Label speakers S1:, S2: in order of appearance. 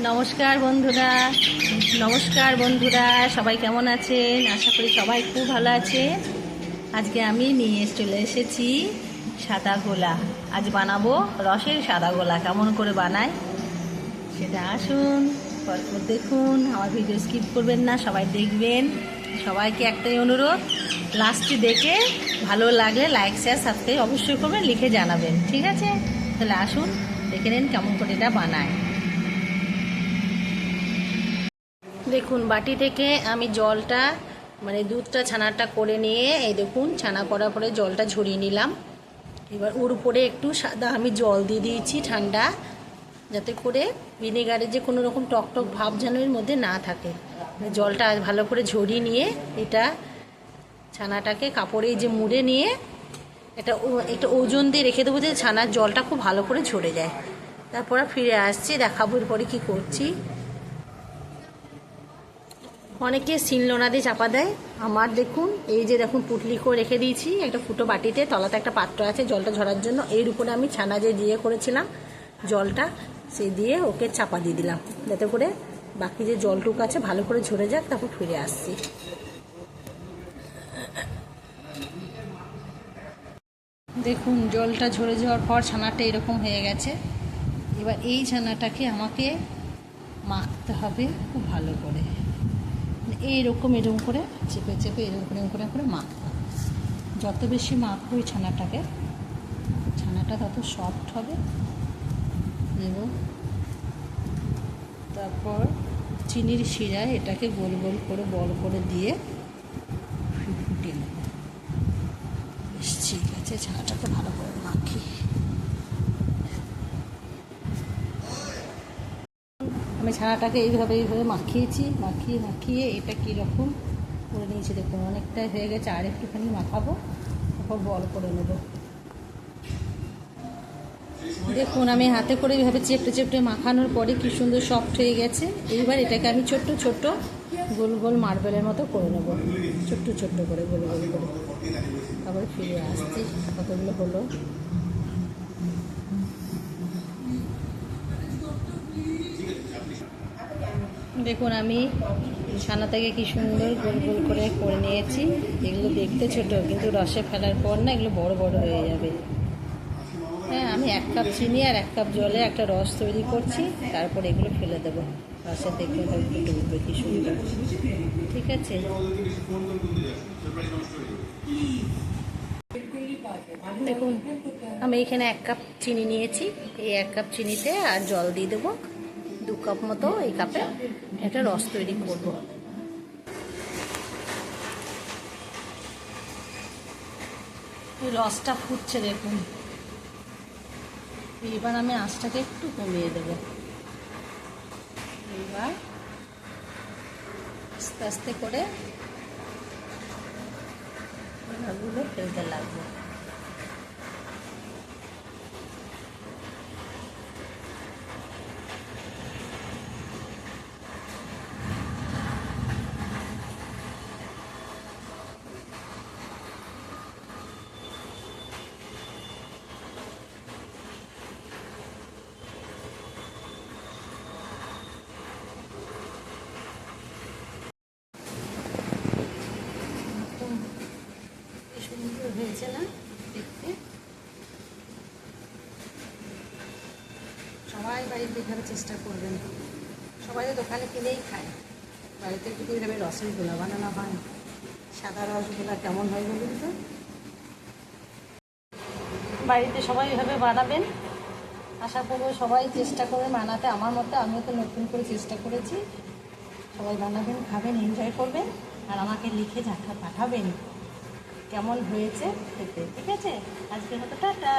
S1: নমস্কার বন্ধুরা, সবাই কেমন আছেন? আশা করি সবাই খুব ভালো আছে। আজকে আমি নিয়ে চলে এসেছি সাদা গোলা। আজ বানাবো রসের সাদা গোলা। কেমন করে বানায় সেটা আসুন পরপর দেখুন। আমার ভিডিও স্কিপ করবেন না, সবাই দেখবেন। সবাইকে একটাই অনুরোধ, লাস্টে দেখে ভালো লাগলে লাইক শেয়ার সাবস্ক্রাইব অবশ্যই করবেন, লিখে জানাবেন, ঠিক আছে? তাহলে আসুন দেখে নিন কেমন করে এটা বানায়। দেখুন, বাটি থেকে আমি জলটা দুধটা ছানাটা করে নিয়ে এই দেখুন ছানা করার পরে জলটা ঝরিয়ে নিলাম। এবার ওর উপরে একটু সাদা আমি জল দিয়ে দিয়েছি ঠান্ডা, যাতে করে ভিনেগারের যে কোনো রকম টকটক ভাব যেন এর মধ্যে না থাকে। জলটা ভালো করে ঝরিয়ে নিয়ে এটা ছানাটাকে কাপড়ে যে মুড়ে নিয়ে একটা ওজন দিয়ে রেখে দেবো, যে ছানার জলটা খুব ভালো করে ঝরে যায়। তারপর ফিরে আসছি, দেখাবো এরপরে কী করছি। অনেকে শিলনোড়া দিয়ে চাপা দেয়, আমার দেখুন এই যে দেখুন পুটলি করে রেখে দিয়েছি একটা ফুটো বাটিতে, তলাতে একটা পাত্র আছে জলটা ঝরার জন্য। এর উপরে আমি ছানা যে দিয়ে করেছিলাম জলটা সে দিয়ে ওকে চাপা দিয়ে দিলাম, যাতে করে বাকি যে জলটুকু আছে ভালো করে ঝরে যাক। তারপর ফিরে আসছি। দেখুন জলটা ঝরে যাওয়ার পর ছানাটা এরকম হয়ে গেছে। এবার এই ছানাটাকে আমাকে মাখতে হবে খুব ভালো করে, এরকম করে চেপে চেপে এরকম করে মাখতে হবে। যত বেশি মাখবো ওই ছানাটা তত সফট হবে। এবং তারপর চিনির শিরায় এটাকে গোল গোল করে বল করে দিয়ে ফুটিয়ে নেব। ঠিক আছে, ছানাটাকে ভালো করে মাখি। আমি ছানাটাকে এইভাবে মাখিয়ে এটা কীরকম করে নিয়েছি দেখুন, অনেকটাই হয়ে গেছে। আর একটুখানি মাখাবো, তারপর বল করে নেব। দেখুন আমি হাতে করে এইভাবে চেপটে চেপটে মাখানোর পরে কি সুন্দর সফট হয়ে গেছে। এইবার এটাকে আমি ছোট্ট ছোট্ট গোল গোল মার্বেলের মতো করে নেব, ছোট্ট ছোট্ট করে গোল গোল করে। তারপরে ফিরে আসছি, কতগুলো হলো। দেখুন আমি ছানা থেকে কি সুন্দর গোল গোল করে নিয়েছি। এগুলো দেখতে ছোট, কিন্তু রসে ফেলার পর না এগুলো বড় বড় হয়ে যাবে। হ্যাঁ, আমি 1 কাপ চিনি আর 1 কাপ জলে একটা রস তৈরি করছি, তারপর এগুলো ফেলে দেবো। রসে দেখতে ফুটে উঠবে কি সুন্দর, ঠিক আছে? দেখুন আমি এখানে 1 কাপ চিনি নিয়েছি। এই 1 কাপ চিনিতে আর জল দিয়ে দেবো 2 কাপ মতো। এই কাপে একটা রস তৈরি করব। এই রসটা ফুটছে দেখুন। এবার আমি আঁচটাকে একটু কমিয়ে দেব। এবার আস্তে আস্তে করে এগুলো ফেলতে লাগবে। সুন্দর হয়েছে না দেখতে? সবাই বাড়িতে এভাবে চেষ্টা করবেন। সবাই তো দোকানে কিনেই খায়, বাড়িতে যদি এভাবে রসের গোলা বানানো হয়, সাদা রসগোলা কেমন হয় বলুন তো? বাড়িতে সবাই এভাবে বানাবেন। আশা করবো সবাই চেষ্টা করে বানাতে, আমার মতো আমিও তো নতুন করে চেষ্টা করেছি। সবাই বানাবেন, খাবেন, এনজয় করবেন, আর আমাকে লিখে পাঠাবেন কেমন হয়েছে খেতে, ঠিক আছে? আজকের মতো টাটা।